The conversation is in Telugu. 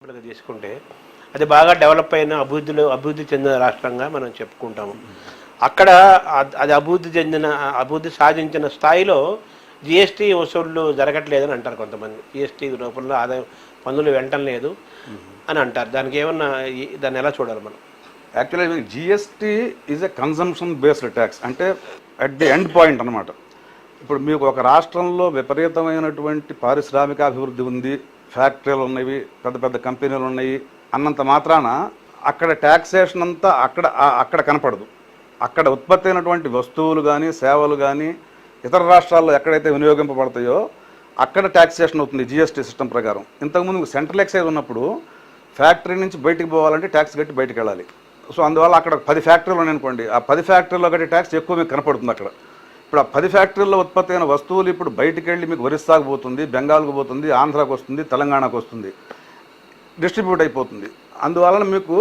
తీసుకుంటే అది బాగా డెవలప్ అయిన అభివృద్ధి చెందిన రాష్ట్రంగా మనం చెప్పుకుంటాము. అక్కడ అది అభివృద్ధి సాధించిన స్థాయిలో జిఎస్టీ వసూళ్లు జరగట్లేదని అంటారు కొంతమంది. జిఎస్టీ రూపంలో ఆదాయం పన్నులు వెంటలేదు అని అంటారు. దానికి ఏమన్నా దాన్ని ఎలా చూడాలి మనం? Actually GST is a consumption based tax, అంటే అట్ ది ఎండ్ పాయింట్ అనమాట. ఇప్పుడు మీకు ఒక రాష్ట్రంలో విపరీతమైనటువంటి పారిశ్రామిక అభివృద్ధి ఉంది, ఫ్యాక్టరీలు ఉన్నవి, పెద్ద పెద్ద కంపెనీలు ఉన్నాయి అన్నంత మాత్రాన అక్కడ ట్యాక్సేషన్ అంతా అక్కడ కనపడదు. అక్కడ ఉత్పత్తి అయినటువంటి వస్తువులు కానీ సేవలు కానీ ఇతర రాష్ట్రాల్లో ఎక్కడైతే వినియోగింపబడతాయో అక్కడ ట్యాక్సేషన్ అవుతుంది జిఎస్టీ సిస్టమ్ ప్రకారం. ఇంతకుముందు సెంట్రల్ ఎక్సైజ్ ఉన్నప్పుడు ఫ్యాక్టరీ నుంచి బయటికి పోవాలంటే ట్యాక్స్ కట్టి బయటికి వెళ్ళాలి. సో అందువల్ల అక్కడ 10 ఫ్యాక్టరీలు ఉన్నాయనుకోండి, ఆ 10 ఫ్యాక్టరీలో కట్టి ట్యాక్స్ ఎక్కువ మీకు కనపడుతుంది అక్కడ. ఇప్పుడు ఆ 10 ఫ్యాక్టరీల్లో ఉత్పత్తి అయిన వస్తువులు ఇప్పుడు బయటికి వెళ్ళి మీకు ఒరిస్సాకు పోతుంది, బెంగాల్కు పోతుంది, ఆంధ్రాకు వస్తుంది, తెలంగాణకు వస్తుంది, డిస్ట్రిబ్యూట్ అయిపోతుంది. అందువలన మీకు